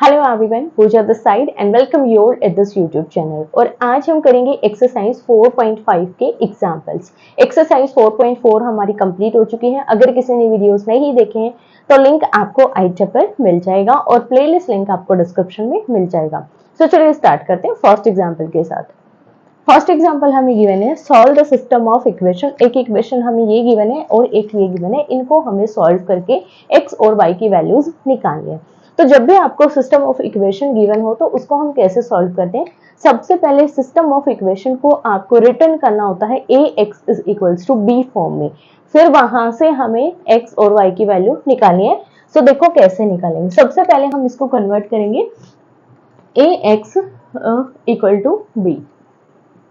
Hello everyone, Pooja this side and welcome you all at this YouTube channel. और आज हम करेंगे एक्सरसाइज 4.5 के एग्जांपल्स। एक्सरसाइज 4.4 हमारी कंप्लीट हो चुकी है। अगर किसी ने वीडियोस नहीं देखे हैं तो लिंक आपको आई पर मिल जाएगा और प्लेलिस्ट लिंक आपको डिस्क्रिप्शन में मिल जाएगा। सो चलिए स्टार्ट करते हैं फर्स्ट एग्जाम्पल के साथ। फर्स्ट एग्जाम्पल हमें गिवन है, solve the system of equation. एक इक्वेशन हमें ये गिवन है और एक ये गिवन है, इनको हमें सॉल्व करके एक्स और वाई की वैल्यूज निकालनी है। तो जब भी आपको सिस्टम ऑफ इक्वेशन गिवन हो तो उसको हम कैसे सॉल्व करते हैं? सबसे पहले सिस्टम ऑफ इक्वेशन को आपको रिटर्न करना होता है A X is equals to B form में। फिर वहां से हमें एक्स और वाई की वैल्यू निकालनी है। सो देखो कैसे निकालेंगे। सबसे पहले हम इसको कन्वर्ट करेंगे ए एक्स इक्वल टू बी।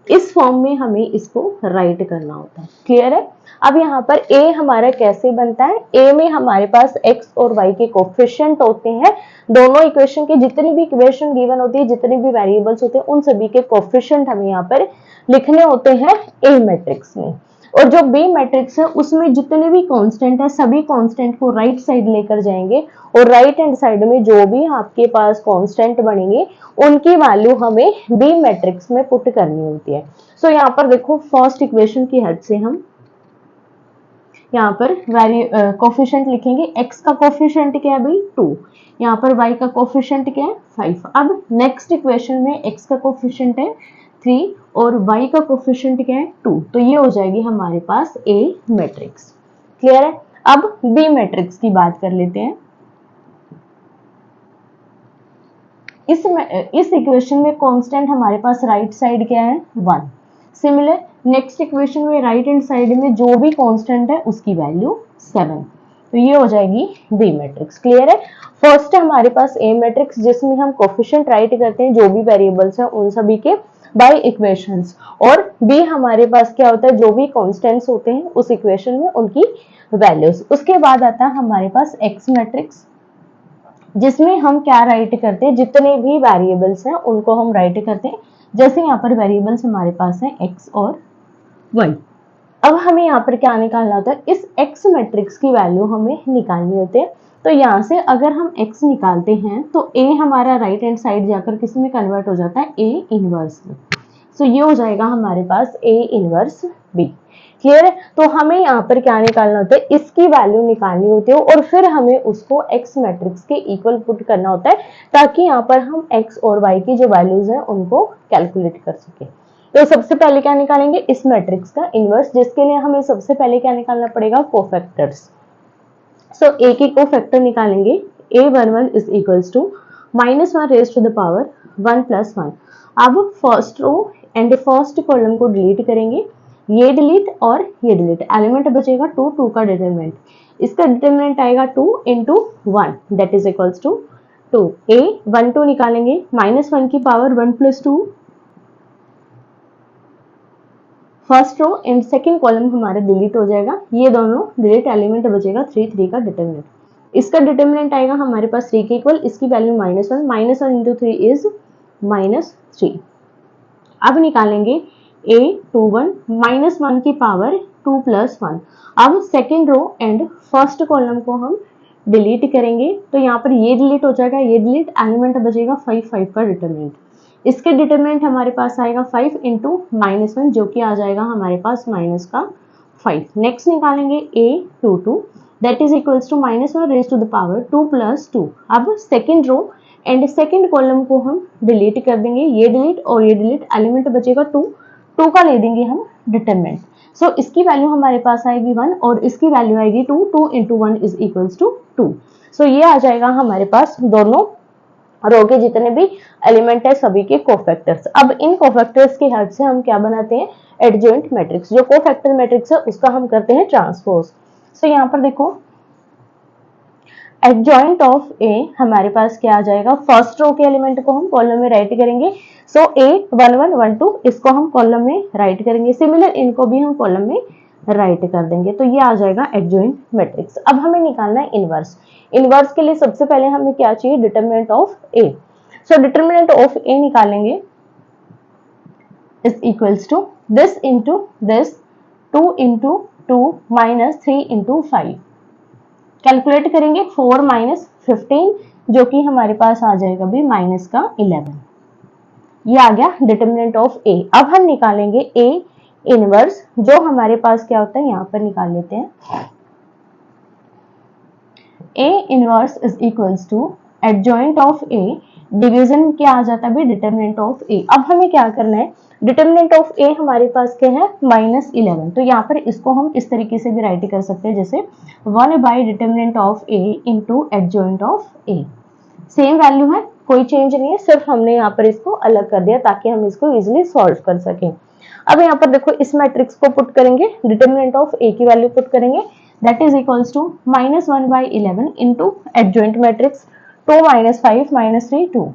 इस फॉर्म में हमें इसको राइट करना होता है। क्लियर है? अब यहाँ पर a हमारा कैसे बनता है? a में हमारे पास x और y के कोफिशिएंट होते हैं। दोनों इक्वेशन के जितनी भी इक्वेशन गिवन होती है, जितने भी वेरिएबल्स होते हैं, उन सभी के कोफिशिएंट हमें यहाँ पर लिखने होते हैं a मैट्रिक्स में। और जो बी मैट्रिक्स है उसमें जितने भी कांस्टेंट है, सभी कांस्टेंट को राइट साइड लेकर जाएंगे और राइट हैंड साइड में जो भी आपके पास कांस्टेंट बनेंगे उनकी वैल्यू हमें बी मैट्रिक्स में पुट करनी होती है। सो यहाँ पर देखो, फर्स्ट इक्वेशन की हेल्प से हम यहाँ पर कोफिशिएंट लिखेंगे। x का कोफिशिएंट क्या है भाई? 2। यहाँ पर y का कोफिशिएंट क्या है? 5। अब नेक्स्ट इक्वेशन में x का कोफिशिएंट है 3 और y का कोफिशिएंट क्या है? 2। तो ये हो जाएगी हमारे पास A मैट्रिक्स। क्लियर है? अब B मैट्रिक्स की बात कर लेते हैं। इस इक्वेशन में कांस्टेंट हमारे पास राइट साइड क्या है? 1। सिमिलर नेक्स्ट इक्वेशन में राइट हैंड साइड में जो भी कांस्टेंट है उसकी वैल्यू 7। तो ये हो जाएगी बी मैट्रिक्स। क्लियर है? फर्स्ट हमारे पास ए मैट्रिक्स जिसमें हम कोफिशिएंट राइट करते हैं जो भी वेरिएबल्स हैं उन सभी के बाय इक्वेशंस, और बी हमारे पास क्या होता है? जो भी कांस्टेंट्स होते हैं उस इक्वेशन में उनकी वैल्यूज। उसके बाद आता है हमारे पास एक्स मैट्रिक्स जिसमें हम क्या राइट करते हैं? जितने भी वेरिएबल्स हैं उनको हम राइट करते हैं। जैसे यहाँ पर वेरिएबल्स हमारे पास हैं x और y। अब हमें यहाँ पर क्या निकालना होता है? इस x मैट्रिक्स की वैल्यू हमें निकालनी होती है। तो यहाँ से अगर हम x निकालते हैं तो a हमारा राइट हैंड साइड जाकर किस में कन्वर्ट हो जाता है? a इनवर्स में। सो ये हो जाएगा हमारे पास a इनवर्स b। क्लियर है? तो हमें यहाँ पर क्या निकालना होता है? इसकी वैल्यू निकालनी होती है और फिर हमें उसको x मैट्रिक्स के इक्वल पुट करना होता है ताकि यहाँ पर हम x और y की जो वैल्यूज हैं उनको कैलकुलेट कर सके। तो सबसे पहले क्या निकालेंगे? इस मैट्रिक्स का इनवर्स, जिसके लिए हमें सबसे पहले क्या निकालना पड़ेगा? कोफैक्टर्स। सो a की कोफैक्टर निकालेंगे। a11 is equals to -1 raise to the power 1 + 1। अब first row and first column को डिलीट करेंगे। ये डिलीट और ये डिलीट, एलिमेंट बचेगा 2, 2 का डिटरमिनेंट। इसका डिटरमिनेंट आएगा 2 × 1 that is equals to 2। a12 निकालेंगे। -1 की power 1 + 2, first row and second column हमारा डिलीट हो जाएगा। ये दोनों डिलीट, एलिमेंट बचेगा 3, 3 का डिटरमिनेंट। इसका डिटरमिनेंट आएगा हमारे पास 3 के इक्वल, इसकी वैल्यू -1, -1 × 3 इज -3। अब निकालेंगे a21 -1 की पावर 2 + 1। अब second row and first column को हम डिलीट करेंगे तो यहाँ पर ये डिलीट हो जाएगा, ये डिलीट, एलिमेंट बचेगा 5, 5 का डिटरमिनेंट। इसके डिटरमिनेंट हमारे पास आएगा 5 × -1 जो कि आ जाएगा हमारे पास -5। नेक्स्ट निकालेंगे a22 that is equals to -1 raise to the power 2 + 2। अब second row and second column को हम डिलीट कर देंगे, ये डिलीट और ये डिलीट, एलिमेंट बचेगा 2, 2 का ले देंगे हम डिटरमिनेंट। सो इसकी वैल्यू हमारे पास आएगी 1 और इसकी वैल्यू आएगी 2, 2 × 1 इज इक्वल्स टू 2। सो ये आ जाएगा हमारे पास दोनों रो के जितने भी एलिमेंट है सभी के कोफैक्टर्स। अब इन कोफैक्टर्स की हेल्प से हम क्या बनाते हैं? Adjoint matrix. जो कोफैक्टर मैट्रिक्स है उसका हम करते हैं ट्रांसपोज। सो यहाँ पर देखो, एडजॉइंट ऑफ ए हमारे पास क्या आ जाएगा? फर्स्ट रो के एलिमेंट को हम कॉलम में राइट करेंगे। सो a11, 12 इसको हम कॉलम में राइट करेंगे। सिमिलर इनको भी हम कॉलम में राइट कर देंगे। तो ये आ जाएगा एडजॉइंट मैट्रिक्स। अब हमें निकालना है इनवर्स। इनवर्स के लिए सबसे पहले हमें क्या चाहिए? Determinant of A. So determinant of A निकालेंगे is equals to this into this, 2 × 2 -3 × 5। Calculate करेंगे 4 - 15 जो कि हमारे पास आ जाएगा भी माइनस का 11। ये आ गया डिटर्मिनेंट ऑफ ए। अब हम निकालेंगे ए इनवर्स, जो हमारे पास क्या होता है यहाँ पर निकाल लेते हैं। A inverse is equals to adjoint of A, division क्या आ जाता है भी डिटर्मिनेंट ऑफ ए। अब हमें क्या करना है, डिटर्मिनेंट ऑफ ए हमारे पास क्या है -11, तो यहाँ पर इसको हम इस तरीके से भी राइट कर सकते हैं जैसे 1 by determinant of A into adjoint of A. Same value है, कोई चेंज नहीं है, सिर्फ हमने यहाँ पर इसको अलग कर दिया ताकि हम इसको इजिली सॉल्व कर सकें। अब यहाँ पर देखो इस मैट्रिक्स को पुट करेंगे, डिटर्मिनेंट ऑफ ए की वैल्यू पुट करेंगे, that is equals to -1 by 11 into adjoint matrix 2 - 5 - 3 2,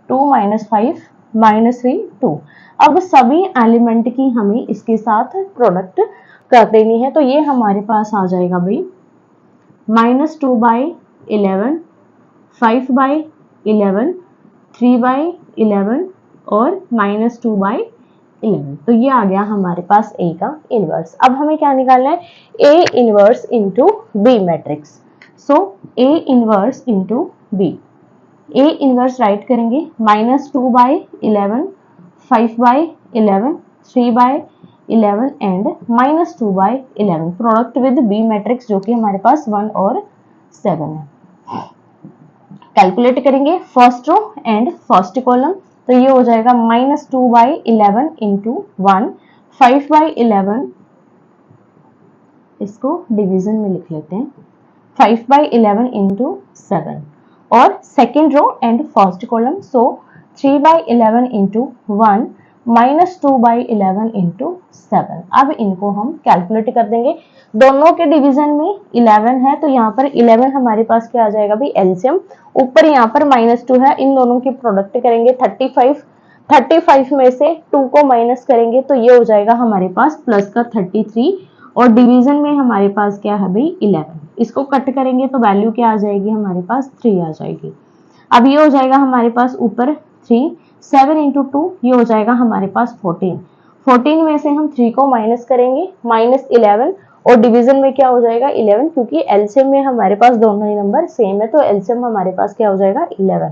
2 - 5 - 3 2। अब सभी एलिमेंट की हमें इसके साथ प्रोडक्ट कर देनी है, तो ये हमारे पास आ जाएगा भाई -2 बाई 11, 5 बाई 11, 3 बाई 11 और -2 बाई 11। तो ये आ गया हमारे पास ए का इनवर्स। अब हमें क्या निकालना है, A inverse into B matrix. So A inverse into B, A inverse write करेंगे -2 by 11, 5 by 11, 3 by 11 and -2 by 11, product with B matrix जो कि हमारे पास 1 और 7 है। कैलकुलेट करेंगे first row and first column, तो ये हो जाएगा -2 बाई 11 इंटू 1, 5 बाई 11, इसको डिवीजन में लिख लेते हैं, 5 बाई 11 इंटू 7 और second row and first column, so 3 by 11 into 1 -2 by 11 into 7। अब इनको हम कैलकुलेट कर देंगे, दोनों के डिवीजन में 11 है, तो यहाँ पर 11 हमारे पास क्या आ जाएगा भी एलसीएम, ऊपर यहाँ पर -2 है, इन दोनों की प्रोडक्ट करेंगे 35, 35 में से 2 को माइनस करेंगे तो ये हो जाएगा हमारे पास प्लस का 33 और डिवीजन में हमारे पास क्या है भाई 11, इसको कट करेंगे तो वैल्यू क्या आ जाएगी हमारे पास 3 आ जाएगी। अब ये हो जाएगा हमारे पास ऊपर 3, 7 इंटू 2 ये हो जाएगा हमारे पास 14, 14 में से हम 3 को माइनस करेंगे -11 और डिवीजन में क्या हो जाएगा 11, क्योंकि एलसीएम में हमारे पास दोनों ही नंबर सेम है, तो एलसीएम हमारे पास क्या हो जाएगा 11,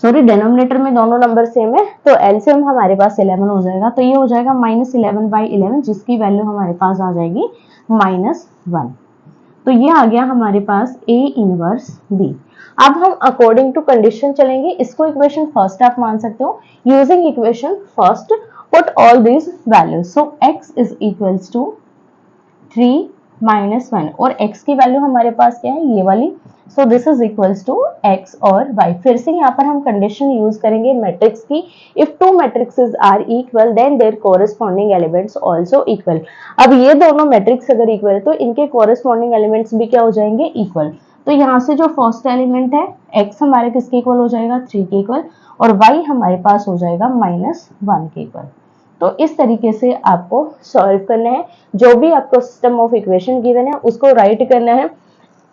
सॉरी डेनोमिनेटर में दोनों नंबर सेम है तो एलसीएम हमारे पास 11 हो जाएगा, तो ये हो जाएगा -11 बाई 11 जिसकी वैल्यू हमारे पास आ जाएगी -1। तो ये आ गया हमारे पास ए इनवर्स बी। अब हम अकॉर्डिंग टू कंडीशन चलेंगे, इसको इक्वेशन फर्स्ट आप मान सकते हो। Using equation first put all these values, so x is equals to 3 - 1 और x की वैल्यू हमारे पास क्या है ये वाली, so this is equals to x और y। फिर से यहाँ पर हम कंडीशन यूज करेंगे मैट्रिक्स की, if two matrices are equal then their corresponding elements also equal. अब ये दोनों मैट्रिक्स अगर इक्वल है तो इनके कोरिस्पॉन्डिंग एलिमेंट्स भी क्या हो जाएंगे इक्वल। तो यहाँ से जो फर्स्ट एलिमेंट है x हमारे किसके इक्वल हो जाएगा 3 के इक्वल और y हमारे पास हो जाएगा -1 के इक्वल। तो इस तरीके से आपको सॉल्व करना है, जो भी आपको सिस्टम ऑफ इक्वेशन गिवन है उसको राइट करना है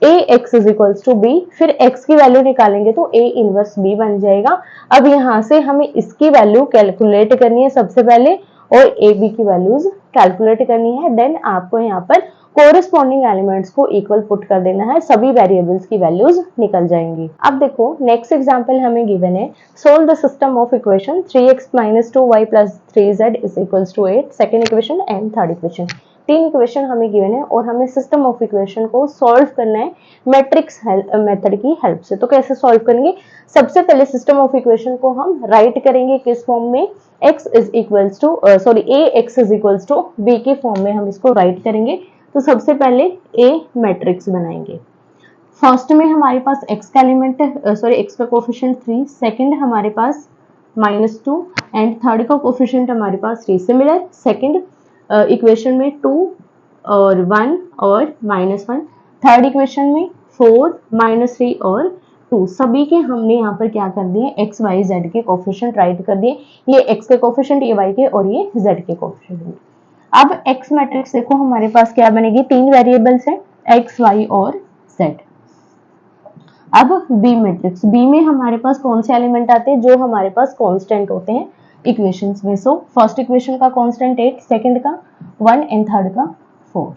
A X is equals to B, फिर x की वैल्यू निकालेंगे तो ए इनवर्स b बन जाएगा। अब यहाँ से हमें इसकी वैल्यू कैलकुलेट करनी है सबसे पहले और ए बी की वैल्यूज कैलकुलेट करनी है, देन आपको यहाँ पर कोरिस्पॉन्डिंग एलिमेंट्स को इक्वल पुट कर देना है, सभी वेरिएबल्स की वैल्यूज निकल जाएंगी। अब देखो नेक्स्ट एग्जांपल हमें गिवन है, solve the system of equation 3x - 2y + 3z = 8, second equation and third equation. तीन इक्वेशन हमें गिवन है और हमें सिस्टम ऑफ इक्वेशन को सॉल्व करना है मैट्रिक्स मेथड की हेल्प से। तो कैसे सॉल्व करेंगे, सबसे पहले सिस्टम ऑफ इक्वेशन को हम राइट करेंगे किस फॉर्म में, x is equals to A X is equals to B के फॉर्म में हम इसको राइट करेंगे। तो सबसे पहले ए मैट्रिक्स बनाएंगे, फर्स्ट में हमारे पास x का एलिमेंट x का कोफिशिएंट 3, सेकंड हमारे पास -2 एंड थर्ड का कोफिशिएंट हमारे पास 3। सिमिलर सेकंड इक्वेशन में 2 और 1 और -1, थर्ड इक्वेशन में 4 -3 और 2, सभी के हमने यहाँ पर क्या कर दिए x y z के कोफिशिएंट राइट कर दिए, ये x के कोफिशिएंट, ये y के और ये z के कोफिशिएंट। अब x मैट्रिक्स देखो हमारे पास क्या बनेगी, तीन वेरिएबल्स हैं x y और z। अब b मैट्रिक्स, b में हमारे पास कौन से एलिमेंट आते हैं जो हमारे पास कांस्टेंट होते हैं इक्वेशंस में। सो फर्स्ट इक्वेशन का कांस्टेंट 8, सेकंड का 1 एंड थर्ड का 4,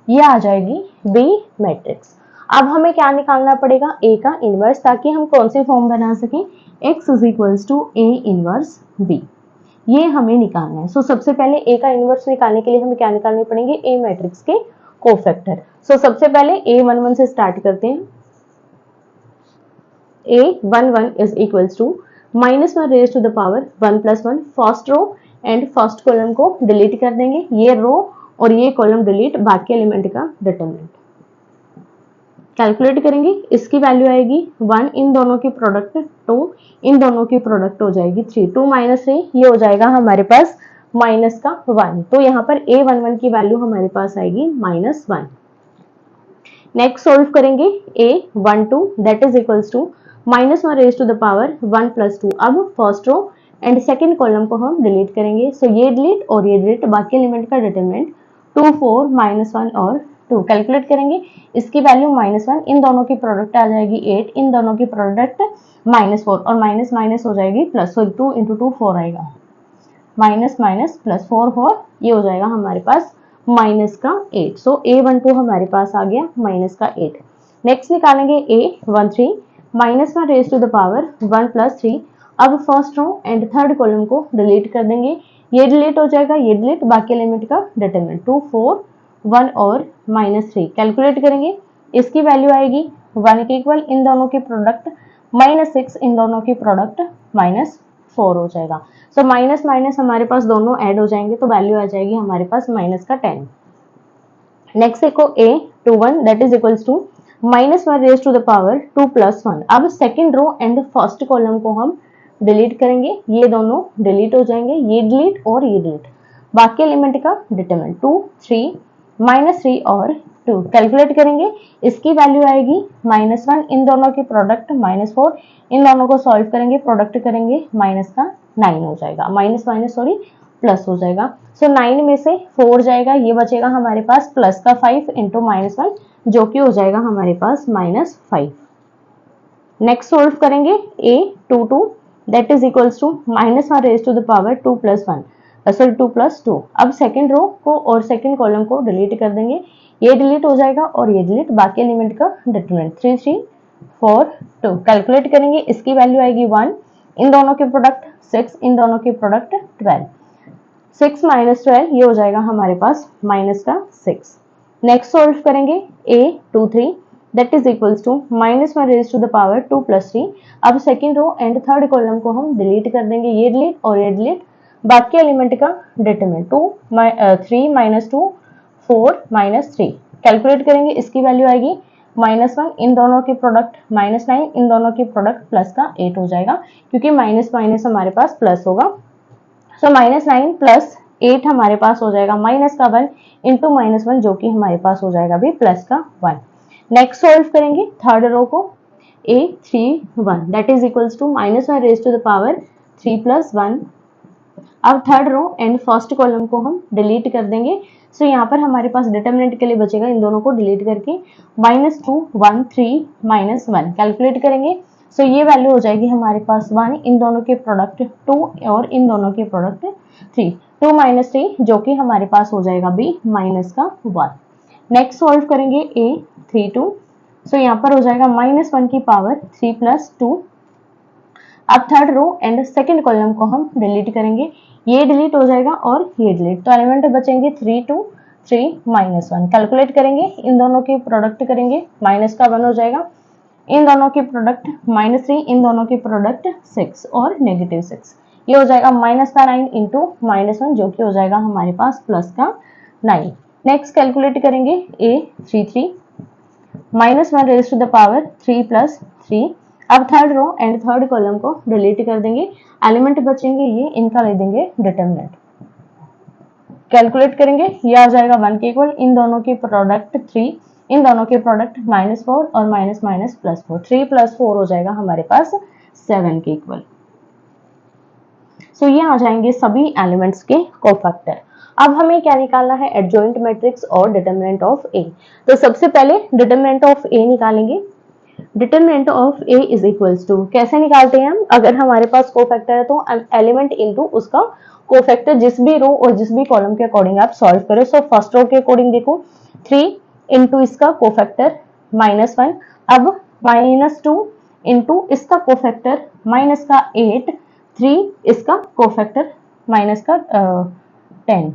ये आ जाएगी b मैट्रिक्स। अब हमें क्या निकालना पड़ेगा, ए का इनवर्स, ताकि हम कौन सी फॉर्म बना सकें, x is equals to A inverse B, ये हमें निकालना है। सो सबसे पहले ए का इनवर्स निकालने के लिए हमें क्या निकालने पड़ेंगे, ए मैट्रिक्स के कोफैक्टर। सो सबसे पहले A11 से स्टार्ट करते हैं। A11 is equals to -1 raise to the power 1 + 1, first row and first column को डिलीट कर देंगे, ये रो और ये कॉलम डिलीट, बाकी एलिमेंट का डिटरमिनेंट कैलकुलेट करेंगे। इसकी वैल्यू आएगी 1, इन दोनों की प्रोडक्ट 2, इन दोनों की प्रोडक्ट हो जाएगी 3, 2 - 3 ये हो जाएगा हमारे पास माइनस का 1, तो यहाँ पर A11 की वैल्यू हमारे पास आएगी -1। नेक्स्ट सोल्व करेंगे A12 that is equals to -1 raise to the power 1 + 2। अब first row and second column को हम डिलीट करेंगे, सो ये डिलीट और ये डिलीट, बाकी एलिमेंट का डिटरमिनेंट 2, 4, -1 और 2 कैलकुलेट करेंगे। इसकी वैल्यू -1, इन दोनों की प्रोडक्ट आ जाएगी 8, इन दोनों की प्रोडक्ट -4 और माइनस माइनस हो जाएगी प्लस, सॉरी 2 × 2 4 आएगा, माइनस माइनस प्लस 4 4, ये हो जाएगा हमारे पास माइनस का 8। सो A12 हमारे पास आ गया माइनस का 8। नेक्स्ट निकालेंगे A13 -1 raise to the power 1 + 3। अब first row and third column को डिलीट कर देंगे, ये डिलीट हो जाएगा, ये डिलीट, बाकी एलिमेंट का डिटरमिनेंट 2, 4, 1 और -3 कैलकुलेट करेंगे। इसकी वैल्यू आएगी 1 के इक्वल, इन दोनों की प्रोडक्ट -6, इन दोनों की प्रोडक्ट -4 हो जाएगा। सो माइनस माइनस हमारे पास दोनों ऐड हो जाएंगे, तो वैल्यू आ जाएगी हमारे पास माइनस का 10। नेक्स्ट देखो A21 that is equals to -1 raise to the power 2 + 1। अब second row and first column को हम डिलीट करेंगे, ये दोनों डिलीट हो जाएंगे, ये डिलीट और ये डिलीट, बाकी एलिमेंट का डिटरमिनेंट 2, 3, -3 और 2 कैलकुलेट करेंगे। इसकी वैल्यू आएगी -1, इन दोनों की प्रोडक्ट -4, इन दोनों को सॉल्व करेंगे, प्रोडक्ट करेंगे, माइनस का 9 हो जाएगा, माइनस माइनस सॉरी प्लस हो जाएगा। सो 9 में से 4 जाएगा, ये बचेगा हमारे पास प्लस का 5 × -1, जो कि हो जाएगा हमारे पास -5। नेक्स्ट सोल्व करेंगे A22 that is equals to -1 raise to the power 2 + 1, sorry 2 + 2। अब सेकंड रो को और सेकंड कॉलम को डिलीट कर देंगे, ये डिलीट हो जाएगा और ये डिलीट, बाकी एलिमेंट का डिटरमिनेंट 3, 3, 4, 2 कैलकुलेट करेंगे। इसकी वैल्यू आएगी 1, इन दोनों के प्रोडक्ट 6, इन दोनों के प्रोडक्ट 12, 6 - 12 ये हो जाएगा हमारे पास माइनस का 6। नेक्स्ट सोल्व करेंगे A23 that is equals to -1 raise to the power 2 + 3। अब second row and third column को हम डिलीट कर देंगे, ये डिलीट और ये डिलीट, बाकी एलिमेंट का डिटरमिनेंट 3 - 2, 4 - 3 कैलकुलेट करेंगे। इसकी वैल्यू आएगी -1, इन दोनों की प्रोडक्ट -9, इन दोनों की प्रोडक्ट प्लस का 8 हो जाएगा, क्योंकि माइनस माइनस हमारे पास प्लस होगा। सो -9 + 8 हमारे पास हो जाएगा माइनस का 1 × -1, जो कि हमारे पास हो जाएगा भी प्लस का 1। नेक्स्ट सोल्व करेंगे थर्ड रो को A31 that is equals to -1 raise to the power 3 + 1। अब third row and first column को हम डिलीट कर देंगे, सो यहाँ पर हमारे पास डिटरमिनेंट के लिए बचेगा, इन दोनों को डिलीट करके -2, 1, 3, -1 कैलकुलेट करेंगे। सो ये वैल्यू हो जाएगी हमारे पास 1, इन दोनों के प्रोडक्ट 2 और इन दोनों के प्रोडक्ट 3, 2 - 3 जो कि हमारे पास हो जाएगा भी माइनस का 1। नेक्स्ट सॉल्व करेंगे A32, सो यहाँ पर हो जाएगा -1 की पावर 3 + 2। अब third row and second column को हम डिलीट करेंगे, ये डिलीट हो जाएगा और ये डिलीट, तो एलिमेंट बचेंगे 3, 2, 3, -1 कैलकुलेट करेंगे। इन दोनों की प्रोडक्ट करेंगे, माइनस का 1 हो जाएगा, इन दोनों की प्रोडक्ट -3, इन दोनों की प्रोडक्ट 6 और -6, ये हो जाएगा माइनस का 9 × -1, जो कि हो जाएगा हमारे पास प्लस का 9। नेक्स्ट कैलकुलेट करेंगे A33 -1 raise to the power 3 + 3। अब third row and third column को डिलीट कर देंगे, एलिमेंट बचेंगे ये, इनका ले देंगे डिटरमिनेंट कैलकुलेट करेंगे, ये आ जाएगा 1 के इक्वल, इन दोनों की प्रोडक्ट 3, इन दोनों के प्रोडक्ट -4 और +4, 3 + 4 हो जाएगा हमारे पास 7 के इक्वल। सो ये आ जाएंगे सभी एलिमेंट्स के कोफैक्टर। अब हमें क्या निकालना है, एडजॉइंट मैट्रिक्स और डिटरमिनेंट ऑफ ए। तो सबसे पहले डिटरमिनेंट ऑफ ए निकालेंगे। Determinant of A is equals to, कैसे निकालते हैं हम, अगर हमारे पास कोफैक्टर है तो एलिमेंट इनटू उसका कोफैक्टर, जिस भी रो और जिस भी कॉलम के अकॉर्डिंग आप सॉल्व करें। सो फर्स्ट रो के अकॉर्डिंग देखो 3 × इसका कोफैक्टर -1। अब -2 इंटू इसका कोफैक्टर माइनस का 8, 3 इसका कोफैक्टर माइनस का 10।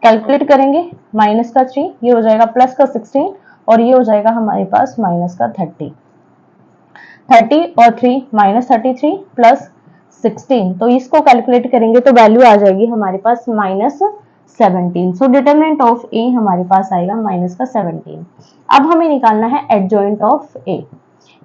कैलकुलेट करेंगे, माइनस का 3 ये हो जाएगा प्लस का 16 और ये हो जाएगा हमारे पास माइनस का 30। 30 और 3 -33 प्लस 16, तो इसको कैलकुलेट करेंगे तो वैल्यू आ जाएगी हमारे पास -17। सो डिटरमिनेंट ऑफ ए हमारे पास आएगा माइनस का 17। अब हमें निकालना है adjoint of A.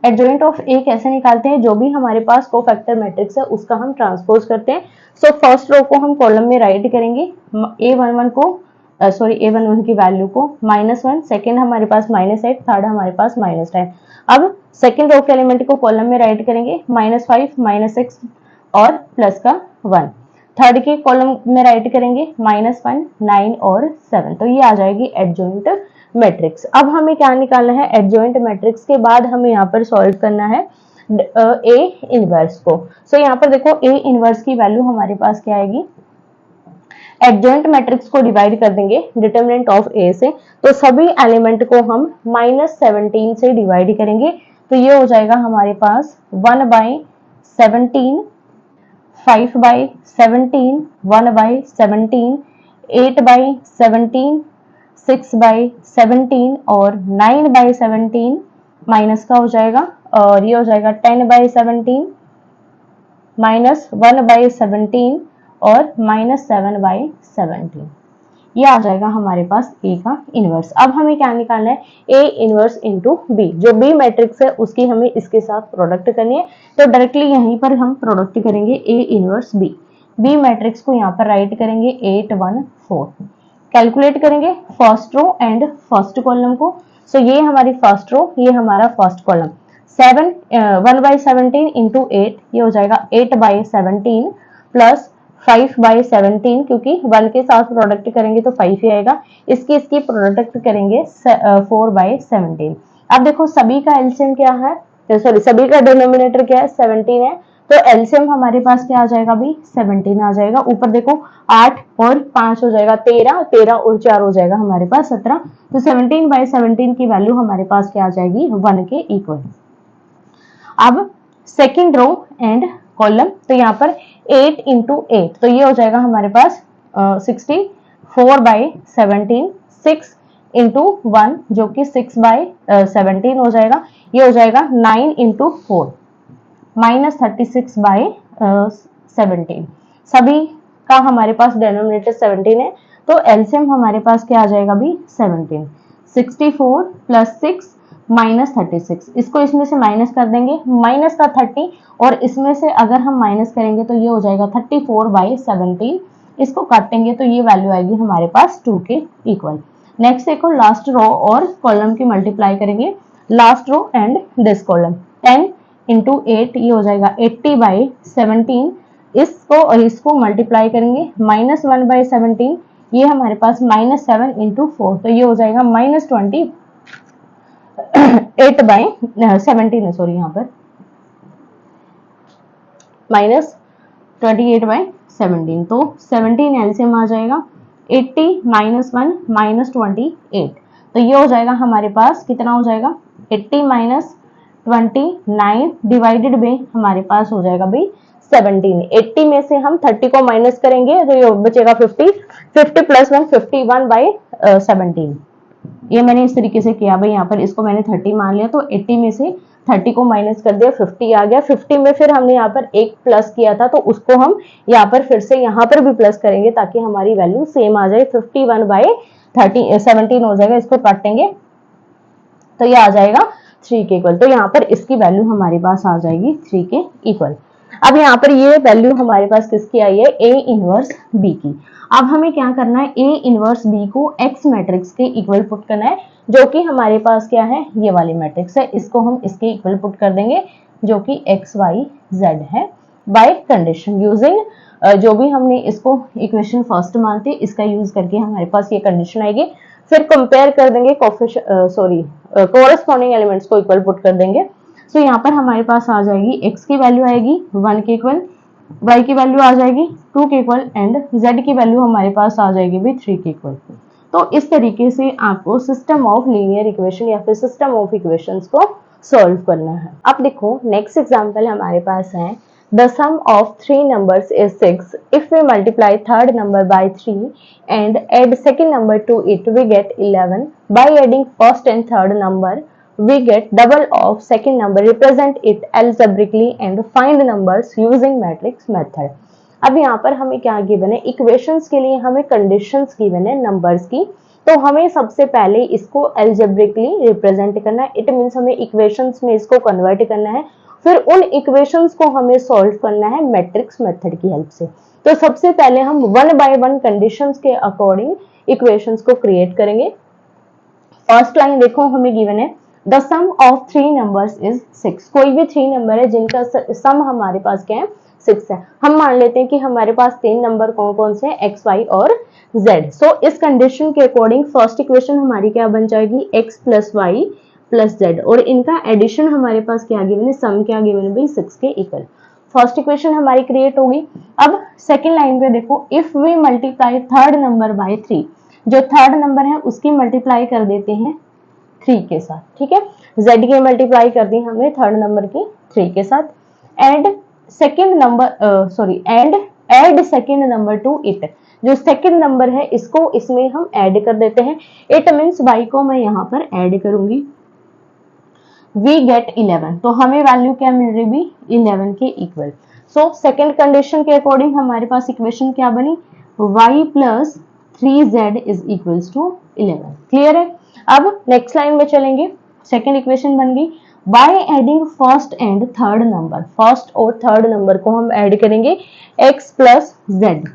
Adjoint of A कैसे निकालते हैं, जो भी हमारे पास कोफैक्टर मैट्रिक्स है उसका हम ट्रांसपोज करते हैं। सो फर्स्ट रो को हम कॉलम में राइट करेंगे, a11 को a11 की वैल्यू को -1, सेकेंड हमारे पास -8, थर्ड हमारे पास -10। अब सेकेंड रो के एलिमेंट को कॉलम में राइट करेंगे, -5, -6 और प्लस का 1। थर्ड के कॉलम में राइट करेंगे -1, 9 और 7। तो ये आ जाएगी एडजॉइंट मैट्रिक्स। अब हमें क्या निकालना है, एडजॉइंट मैट्रिक्स के बाद हमें यहाँ पर सॉल्व करना है ए इनवर्स को। सो यहाँ पर देखो ए इनवर्स की वैल्यू हमारे पास क्या आएगी, एडजॉइंट मैट्रिक्स को डिवाइड कर देंगे डिटरमिनेंट ऑफ ए से, तो सभी एलिमेंट को हम -17 से डिवाइड करेंगे। तो ये हो जाएगा हमारे पास 1/17, 5/17, 1/17, 8/17, 6/17 और 9/17 माइनस का हो जाएगा, और ये हो जाएगा 10/17 -1/17 और -7/17। ये आ जाएगा हमारे पास ए का इनवर्स। अब हमें क्या निकालना है, ए इनवर्स इंटू बी। जो बी मैट्रिक्स है उसकी हमें इसके साथ प्रोडक्ट करनी है, तो डायरेक्टली यहीं पर हम प्रोडक्ट करेंगे A inverse B. B matrix को यहाँ पर राइट करेंगे 8 1 4। कैलकुलेट करेंगे first row and first column को। सो ये हमारी फर्स्ट रो, ये हमारा फर्स्ट कॉलम। 1/17 इंटू 8, ये हो जाएगा 8/17 प्लस 5/17, क्योंकि 1 के साथ प्रोडक्ट करेंगे तो 5 ही आएगा। इसकी प्रोडक्ट करेंगे 4/17। अब देखो सभी का एलसीएम क्या है, सॉरी सभी का डिनोमिनेटर क्या है, 17 है, तो एलसीएम हमारे पास क्या आ जाएगा भी, 17 आ जाएगा। ऊपर देखो 8 और 5 हो जाएगा 13, 13 और 4 हो जाएगा हमारे पास 17। तो 17/17 की वैल्यू हमारे पास क्या आ जाएगी, 1 के इक्वल। अब सेकेंड रो एंड कॉलम, तो यहाँ पर 8 इंटू 8, तो ये हो जाएगा हमारे पास 64/17, 6 इंटू 1 जो कि 6/17 हो जाएगा। ये हो जाएगा 9 इंटू 4 -36/17। सभी का हमारे पास डिनोमिनेटर 17 है, तो एलसीएम हमारे पास क्या आ जाएगा भी, 17। 64 प्लस 6 -36, इसको इसमें से माइनस कर देंगे, माइनस का 30 और इसमें से अगर हम माइनस करेंगे तो ये हो जाएगा 34/17। इसको काटेंगे तो ये वैल्यू आएगी हमारे पास 2 के इक्वल। नेक्स्ट देखो लास्ट रो और कॉलम की मल्टीप्लाई करेंगे, last row and this column. 10 into 8, ये हो जाएगा 80/17। इसको मल्टीप्लाई करेंगे, -1/17, ये हमारे पास -7 इंटू 4, तो ये हो जाएगा -28/17 है, सॉरी यहाँ पर -28/17। तो 17 एलसीएम आ जाएगा, 80 -1 -28, तो ये हो जाएगा हमारे पास कितना हो जाएगा, 80 -29 डिवाइडेड बाई हमारे पास हो जाएगा भाई 17। 80 में से हम 30 को माइनस करेंगे तो ये बचेगा 50, 50 प्लस 1 51/17। ये मैंने इस तरीके से किया भाई, यहाँ पर इसको मैंने 30 मान लिया, तो 80 में से 30 को माइनस कर दिया, 50 आ गया। 50 में फिर हमने यहाँ पर एक प्लस किया था, तो उसको हम यहाँ पर फिर से यहाँ पर भी प्लस करेंगे ताकि हमारी वैल्यू सेम आ जाए, 51/17 हो जाएगा। इसको काटेंगे तो ये आ जाएगा 3 के इक्वल। तो यहाँ पर इसकी वैल्यू हमारे पास आ जाएगी 3 के इक्वल। अब यहाँ पर ये वैल्यू हमारे पास किसकी आई है, ए इनवर्स बी की। अब हमें क्या करना है, ए इनवर्स बी को एक्स मैट्रिक्स के इक्वल पुट करना है, जो कि हमारे पास क्या है, ये वाली मैट्रिक्स है। इसको हम इसके इक्वल पुट कर देंगे जो कि एक्स वाई जेड है, बाय कंडीशन यूजिंग जो भी हमने इसको इक्वेशन फर्स्ट मानते इसका यूज करके हमारे पास ये कंडीशन आएगी। फिर कंपेयर कर देंगे कोरेस्पॉन्डिंग एलिमेंट्स को इक्वल पुट कर देंगे। सो यहाँ पर हमारे पास आ जाएगी x की वैल्यू आएगी 1 के इक्वल, y की वैल्यू आ जाएगी 2 के इक्वल एंड z की वैल्यू हमारे पास आ जाएगी भी 3 के इक्वल। तो इस तरीके से आपको सिस्टम ऑफ लीनियर इक्वेशन या फिर सिस्टम ऑफ इक्वेशंस को सॉल्व करना है। अब देखो नेक्स्ट एग्जांपल हमारे पास है the sum of three numbers is 6. If we multiply third number by 3 and add second number to it, we get 11. By adding first and third number, we get double of second number. Represent it algebraically and find numbers using matrix method. अब यहाँ पर हमें क्या given है, equations के लिए हमें conditions given है नंबर्स की, तो हमें सबसे पहले इसको एल्जेब्रिकली रिप्रेजेंट करना है। इट मीन्स हमें इक्वेशंस में इसको कन्वर्ट करना है, फिर उन इक्वेशंस को हमें सॉल्व करना है मैट्रिक्स मेथड की हेल्प से। तो सबसे पहले हम वन बाय वन कंडीशंस के अकॉर्डिंग इक्वेशंस को क्रिएट करेंगे। फर्स्ट लाइन देखो हमें गिवन है the sum of three numbers is 6। कोई भी थ्री नंबर है जिनका सम हमारे पास क्या है, 6 है। हम मान लेते हैं कि हमारे पास तीन नंबर कौन कौन से हैं, एक्स वाई और जेड। सो इस कंडीशन के अकॉर्डिंग फर्स्ट इक्वेशन हमारी क्या बन जाएगी, X plus Y plus Z, और इनका एडिशन हमारे पास क्या गिवन है, सम क्या गिवन है भाई, 6 के इक्वल। फर्स्ट इक्वेशन हमारी क्रिएट होगी। अब सेकंड लाइन पे देखो, if we multiply third number by 3, जो थर्ड नंबर है उसकी मल्टीप्लाई कर देते हैं 3 के साथ, ठीक है। जेड की मल्टीप्लाई कर दी हमने थर्ड नंबर की 3 के साथ, and second number Ed second number two it, जो सेकंड नंबर है इसको इसमें हम ऐड कर देते हैं। इट मीन्स वाई को मैं यहाँ पर ऐड करूंगी, वी गेट 11। तो हमें वैल्यू क्या मिल रही भी, 11 के इक्वल। सो सेकंड कंडीशन के अकॉर्डिंग हमारे पास इक्वेशन क्या बनी, y plus 3z is equals to 11। Clear है। अब नेक्स्ट लाइन में चलेंगे, सेकंड इक्वेशन बन गई by adding first and third number. First और थर्ड नंबर को हम ऐड करेंगे x plus Z,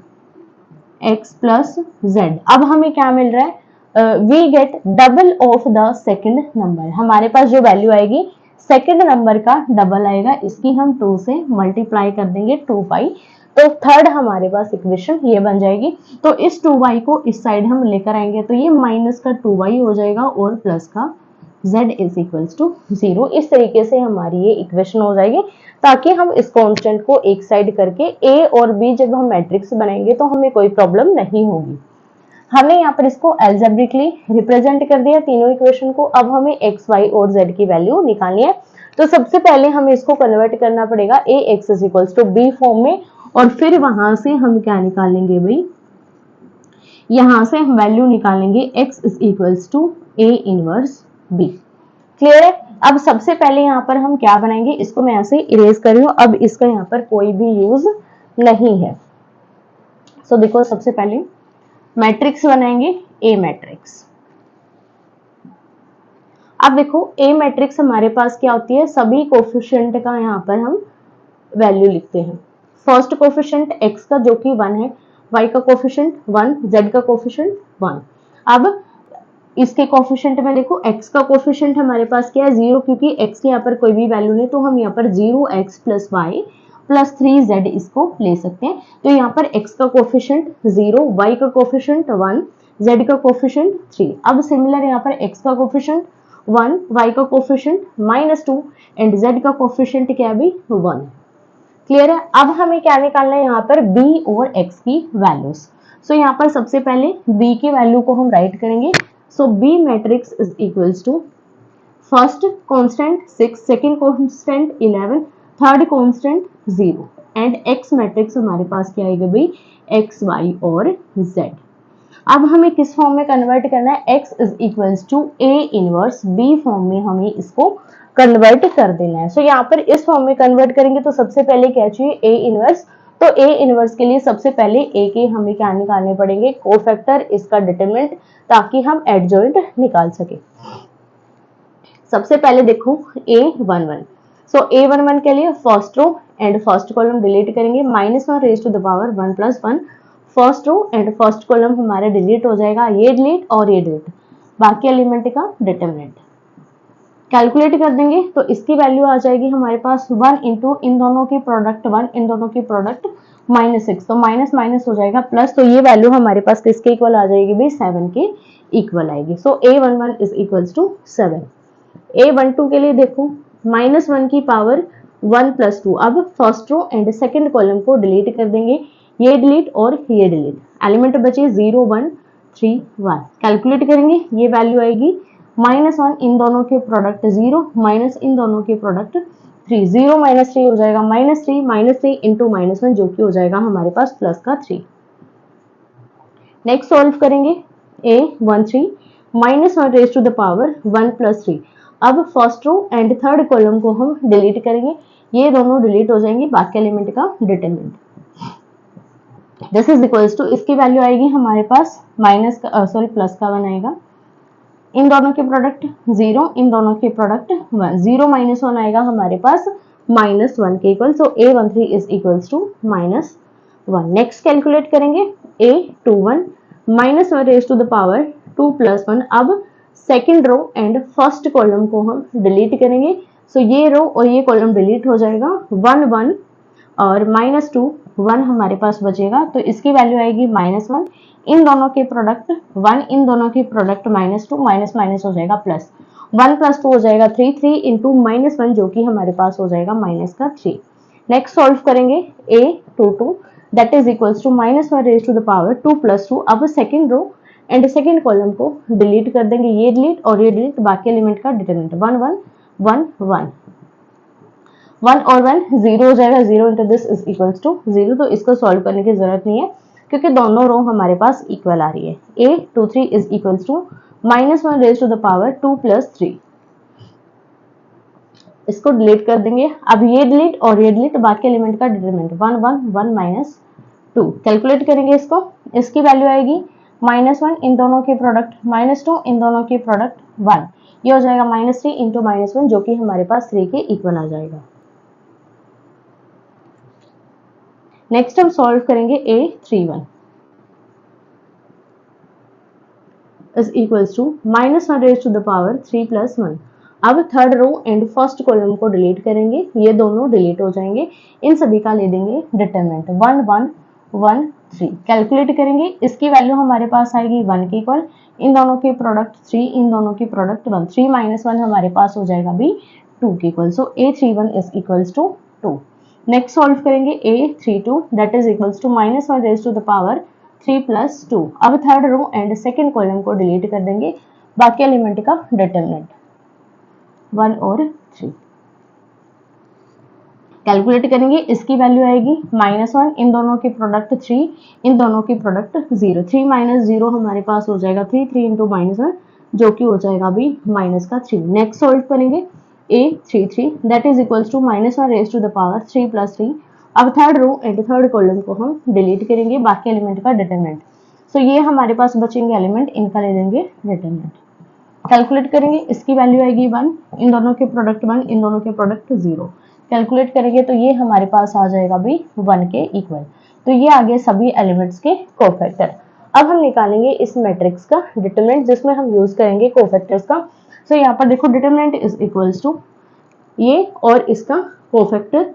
x plus Z. अब हमें क्या मिल रहा है, we get double of the second number. हमारे पास जो वैल्यू आएगी सेकंड नंबर का डबल आएगा, इसकी हम 2 से मल्टीप्लाई कर देंगे 2y, तो थर्ड हमारे पास इक्वेशन ये बन जाएगी। तो इस 2y को इस साइड हम लेकर आएंगे तो ये माइनस का 2y हो जाएगा और प्लस का z इज इक्वल्स टू 0। इस तरीके से हमारी ये इक्वेशन हो जाएगी, ताकि हम इस कांस्टेंट को एक साइड करके a और b जब हम मैट्रिक्स बनाएंगे तो हमें कोई प्रॉब्लम नहीं होगी। हमने यहाँ पर इसको एल्जेब्रिकली रिप्रेजेंट कर दिया तीनों इक्वेशन को। अब हमें एक्स वाई और जेड की वैल्यू निकालनी है, तो सबसे पहले हमें इसको कन्वर्ट करना पड़ेगा A X is equals to B form में, और फिर वहां से हम क्या निकालेंगे भाई, यहां से हम वैल्यू निकालेंगे X is equals to A inverse B. Clear है। अब सबसे पहले यहाँ पर हम क्या बनाएंगे, इसको मैं ऐसे इरेज कर रही हूँ, अब इसका यहाँ पर कोई भी यूज नहीं है। सो देखो सबसे पहले मैट्रिक्स बनाएंगे ए मैट्रिक्स। अब देखो ए मैट्रिक्स हमारे पास क्या होती है, सभी कोफिशिएंट का यहाँ पर हम वैल्यू लिखते हैं। फर्स्ट कोफिशिएंट x का जो कि 1 है, y का कोफिशिएंट 1, z का कोफिशिएंट 1। अब इसके कोफिशिएंट में देखो x का कोफिशिएंट हमारे पास क्या है, 0, क्योंकि x के यहाँ पर कोई भी वैल्यू नहीं, तो हम यहाँ पर 0x plus Y plus 3z इसको ले सकते हैं। तो यहाँ पर x का कोफिशिएंट 0, y का कोफिशिएंट 1, z का कोफिशिएंट 3। अब सिमिलर यहाँ पर x का कोफिशिएंट 1, y का कोफिशिएंट -2 एंड z का कोफिशिएंट क्या भी 1। क्लियर है। अब हमें क्या निकालना है यहाँ पर, b और x की वैल्यूज। सो यहाँ पर सबसे पहले b की वैल्यू को हम राइट करेंगे। So b matrix is equals to first constant 6, second constant 11, third constant 0 and x matrix हमारे पास क्या आएगा भाई, x y और z। अब हमें किस फॉर्म में कन्वर्ट करना है, x is equals to a inverse b form में हमें इसको कन्वर्ट कर देना है। सो यहाँ पर इस फॉर्म में कन्वर्ट करेंगे तो सबसे पहले क्या चाहिए, a इनवर्स। तो a इनवर्स के लिए सबसे पहले a के हमें क्या निकालने पड़ेंगे, कोफैक्टर, इसका डिटरमिनेंट, ताकि हम एडजॉइंट निकाल सके। सबसे पहले देखो a11। सो a11 के लिए first row and first column delete करेंगे, -1 raise to the power 1 + 1। First row and first column हमारा डिलीट हो जाएगा, ये डिलीट और ये डिलीट, बाकी एलिमेंट का डिटरमिनेंट कैलकुलेट कर देंगे तो इसकी वैल्यू आ जाएगी हमारे पास 1 इंटू इन दोनों की प्रोडक्ट 1, इन दोनों की प्रोडक्ट -6, तो माइनस माइनस हो जाएगा प्लस, तो ये वैल्यू हमारे पास किसके इक्वल आ जाएगी भाई, 7 के इक्वल आएगी। सो a11 is equals to 7। a12 के लिए देखो -1 की पावर 1 + 2। अब first row and second column को डिलीट कर देंगे, ये डिलीट और ये डिलीट, एलिमेंट बचे 0 1 3 1। कैलकुलेट करेंगे, ये वैल्यू आएगी -1, इन दोनों के प्रोडक्ट 0 माइनस इन दोनों के प्रोडक्ट 3, 0 माइनस 3 हो जाएगा -3 इंटू -1 जो कि हो जाएगा हमारे पास प्लस का 3। नेक्स्ट सॉल्व करेंगे a 1 3 -1 raise to the power 1 plus 3। अब first row and third column को हम डिलीट करेंगे, ये दोनों डिलीट हो जाएंगे, बाकी एलिमेंट का determinant this is equals to, इसकी वैल्यू आएगी हमारे पास प्लस का 1 आएगा, इन दोनों के प्रोडक्ट 0, इन दोनों के प्रोडक्ट 1, 0 माइनस 1 आएगा हमारे पास -1 के equal, so a13 is equals to -1। Next calculate करेंगे a21 -1 raise to the power 2 plus 1। अब second row and first column को हम डिलीट करेंगे, सो ये रो और ये कॉलम डिलीट हो जाएगा, 1 1 और -2 1 हमारे पास बचेगा, तो इसकी वैल्यू आएगी -1, इन दोनों के प्रोडक्ट 1, इन दोनों के प्रोडक्ट -2, माइनस माइनस हो जाएगा प्लस, 1 प्लस 2 हो जाएगा 3, 3 इंटू -1 जो कि हमारे पास हो जाएगा माइनस का 3। नेक्स्ट सॉल्व करेंगे a22 that is equals to -1 raise to the power 2 plus 2। अब second row and second column को डिलीट कर देंगे, ये डिलीट और ये डिलीट, बाकी एलिमेंट का डिटरमिनेंट 1 1 1 1 1 और 1 0 हो जाएगा, 0 into this is equals to 0, तो इसको सॉल्व करने की जरूरत नहीं है क्योंकि दोनों रो हमारे पास इक्वल आ रही है। a23 is equals to -1 raise to the power 2 plus 3, इसको डिलीट कर देंगे, अब ये डिलीट और ये डिलीट, बाकी एलिमेंट का डिटरमिनेंट 1 1 1 माइनस 2। कैलकुलेट करेंगे इसको, इसकी वैल्यू आएगी -1 इन दोनों के प्रोडक्ट -2 इन दोनों के प्रोडक्ट 1, ये हो जाएगा -3 इंटू -1 जो कि हमारे पास 3 के इक्वल आ जाएगा। नेक्स्ट हम सॉल्व करेंगे a31 is equals to -1 raise to the power 3 plus 1। अब third row and first column को डिलीट करेंगे, ये दोनों डिलीट हो जाएंगे, इन सभी का ले देंगे डिटरमिनेंट 1 1 1 3। कैलकुलेट करेंगे, इसकी वैल्यू हमारे पास आएगी 1 के इक्वल, इन दोनों के प्रोडक्ट 3, इन दोनों के प्रोडक्ट 1, 3 माइनस 1 हमारे पास हो जाएगा भी 2 के equal, so a31 is equals to 2। Next solve करेंगे a32 that is equals to -1 raise to the power 3 plus 2। अब third row and second column को डिलीट कर देंगे, बाकी एलिमेंट का डिटरमिनेंट 1 और 3। कैलकुलेट करेंगे, इसकी वैल्यू आएगी -1 इन दोनों के प्रोडक्ट 3, इन दोनों के प्रोडक्ट 0, 3 माइनस 0 हमारे पास हो जाएगा 3, 3 इंटू -1 जो कि हो जाएगा भी माइनस का 3। नेक्स्ट सॉल्व करेंगे a33 that is equals to -1 raise to the power 3 plus 3। अब third row and third column को हम डिलीट करेंगे, बाकी एलिमेंट का डिटरमिनेंट, सो ये हमारे पास बचेंगे एलिमेंट, इनका ले लेंगे डिटरमिनेंट। कैलकुलेट करेंगे, इसकी वैल्यू आएगी 1 इन दोनों के प्रोडक्ट 1, इन दोनों के प्रोडक्ट 0। कैलकुलेट करेंगे तो ये हमारे पास आ जाएगा भी 1 के इक्वल, तो ये आ गए सभी एलिमेंट्स के कोफैक्टर। अब हम निकालेंगे इस मैट्रिक्स का डिटरमिनेंट जिसमें हम यूज करेंगे कोफैक्टर्स का। सो यहाँ पर देखो डिटरमिनेंट इज इक्वल्स टू ये और इसका कोफैक्टर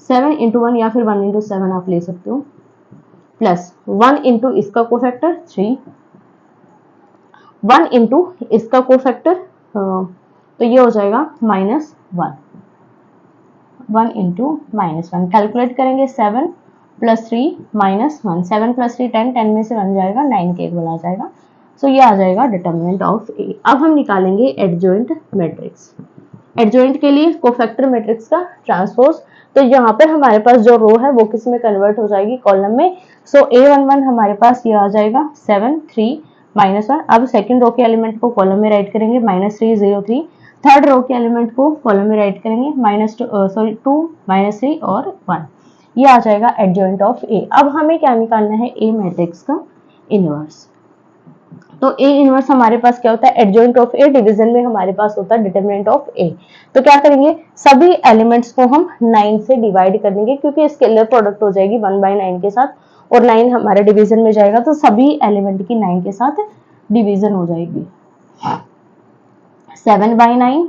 7 इंटू 1 या फिर 1 इंटू 7 आप ले सकते हो, प्लस 1 इंटू इसका कोफैक्टर 3, 1 इंटू इसका कोफैक्टर तो ये हो जाएगा -1, 1 इंटू -1। कैलकुलेट करेंगे 7 प्लस 3 -1, 7 प्लस 3 10, 10 में से 1 जाएगा 9 के इक्वल आ जाएगा, सो ये आ जाएगा डिटरमिनेंट ऑफ ए। अब हम निकालेंगे एडजॉइंट मैट्रिक्स। एडजॉइंट के लिए कोफैक्टर मैट्रिक्स का ट्रांसपोज, तो यहाँ पर हमारे पास जो रो है वो किस में कन्वर्ट हो जाएगी, कॉलम में, सो a11 हमारे पास ये आ जाएगा 7 3 -1। अब सेकंड रो के एलिमेंट को कॉलम में राइट करेंगे -3 0 3, थर्ड रो के एलिमेंट को कॉलम में राइट करेंगे -2 -3 और 1, ये आ जाएगा एडजॉइंट ऑफ ए। अब हमें क्या निकालना है, ए मैट्रिक्स का इनवर्स। तो ए इनवर्स हमारे पास क्या होता है, एडजॉइंट ऑफ ए डिवीजन में हमारे पास होता है डिटरमिनेंट ऑफ ए। तो क्या करेंगे, सभी एलिमेंट्स को हम 9 से डिवाइड कर देंगे क्योंकि स्केलर प्रोडक्ट हो जाएगी 1/9 के साथ, और 9 हमारे डिवीजन में जाएगा तो सभी एलिमेंट की 9 के साथ डिवीजन हो जाएगी। 7/9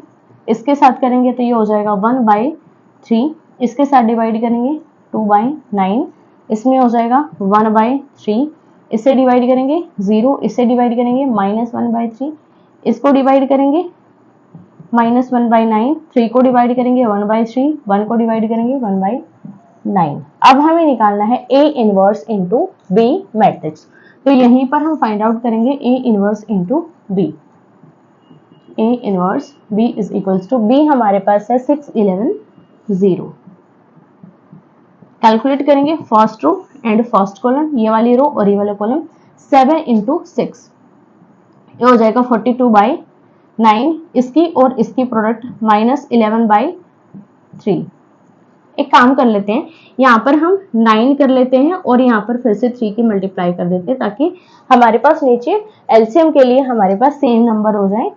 इसके साथ करेंगे तो ये हो जाएगा 1/3, इसके साथ डिवाइड करेंगे 2/9, इसमें हो जाएगा 1/3, इससे डिवाइड करेंगे 0, इससे डिवाइड करेंगे -1/3, इसको डिवाइड करेंगे -1/9, 3 को डिवाइड करेंगे 1/3, 1 को डिवाइड करेंगे 1/9। अब हमें निकालना है A inverse into B matrix. तो यहीं पर हम फाइंड आउट करेंगे A inverse into B. A inverse B is equals to B हमारे पास है 6 11 0। कैलकुलेट करेंगे first row and first column, ये वाली रो और ये वाला कॉलम। 7 इंटू 6 ये हो जाएगा 42/9। इसकी और इसकी प्रोडक्ट -11/3। एक काम कर लेते हैं, यहाँ पर हम 9 कर लेते हैं और यहाँ पर फिर से 3 की मल्टीप्लाई कर देते हैं ताकि हमारे पास नीचे एलसीएम के लिए हमारे पास सेम नंबर हो जाए।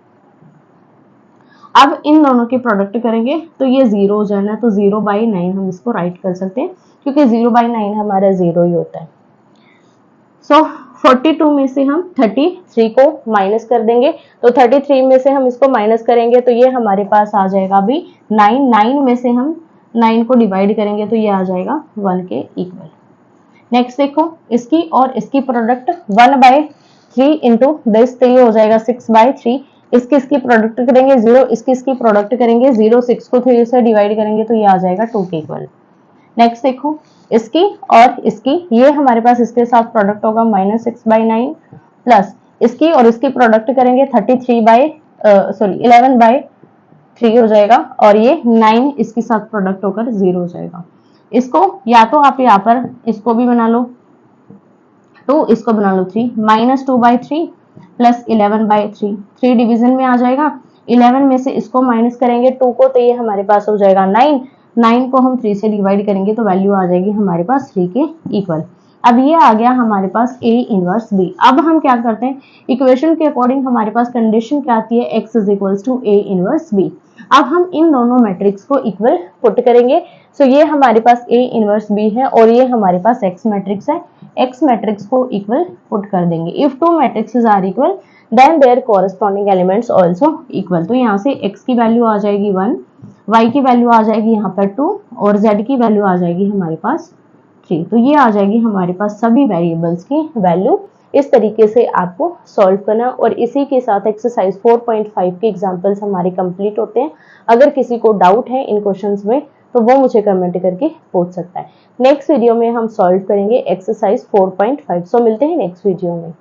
अब इन दोनों की प्रोडक्ट करेंगे तो ये 0 हो जाना, तो 0/9 हम इसको राइट कर सकते हैं क्योंकि 0/9 हमारा 0 ही होता है। सो 42 में से हम 33 को माइनस कर देंगे, तो 33 में से हम इसको माइनस करेंगे तो ये हमारे पास आ जाएगा अभी 9 में से हम 9 को डिवाइड करेंगे तो ये आ जाएगा 1 के इक्वल। नेक्स्ट देखो, इसकी और इसकी प्रोडक्ट 1/3 इंटू दिस, तो ये हो जाएगा 6/3। इसकी प्रोडक्ट करेंगे 0, इसकी प्रोडक्ट करेंगे 0, 6 को 3 से डिवाइड करेंगे तो ये आ जाएगा 2 के इक्वल। नेक्स्ट देखो, इसकी और इसकी, ये हमारे पास इसके साथ प्रोडक्ट होगा -6/9 प्लस इसकी और इसकी प्रोडक्ट करेंगे 11/3 हो जाएगा और ये 9 इसके साथ प्रोडक्ट होकर 0 हो जाएगा। इसको या तो आप यहाँ पर इसको भी बना लो 2, इसको बना लो 3, -2/3 प्लस 11/3, 3 डिवीजन में आ जाएगा। 11 में से इसको माइनस करेंगे 2 को तो ये हमारे पास हो जाएगा 9, 9 को हम 3 से डिवाइड करेंगे तो वैल्यू आ जाएगी हमारे पास 3 के इक्वल। अब ये आ गया हमारे पास A इनवर्स B। अब हम क्या करते हैं, इक्वेशन के अकॉर्डिंग हमारे पास कंडीशन क्या आती है, x is equals to A inverse B। अब हम इन दोनों मैट्रिक्स को इक्वल पुट करेंगे। सो ये हमारे पास A इनवर्स B है और ये हमारे पास x मैट्रिक्स है। x मैट्रिक्स को इक्वल पुट कर देंगे। If two matrices are equal then their corresponding elements also equal. तो यहाँ से x की वैल्यू आ जाएगी 1, y की वैल्यू आ जाएगी यहाँ पर 2 और z की वैल्यू आ जाएगी हमारे पास 3। तो ये आ जाएगी हमारे पास सभी वेरिएबल्स की वैल्यू। इस तरीके से आपको सॉल्व करना और इसी के साथ एक्सरसाइज 4.5 के एग्जांपल्स हमारे कंप्लीट होते हैं। अगर किसी को डाउट है इन क्वेश्चंस में तो वो मुझे कमेंट करके पूछ सकता है। नेक्स्ट वीडियो में हम सॉल्व करेंगे एक्सरसाइज 4.5। सो मिलते हैं नेक्स्ट वीडियो में।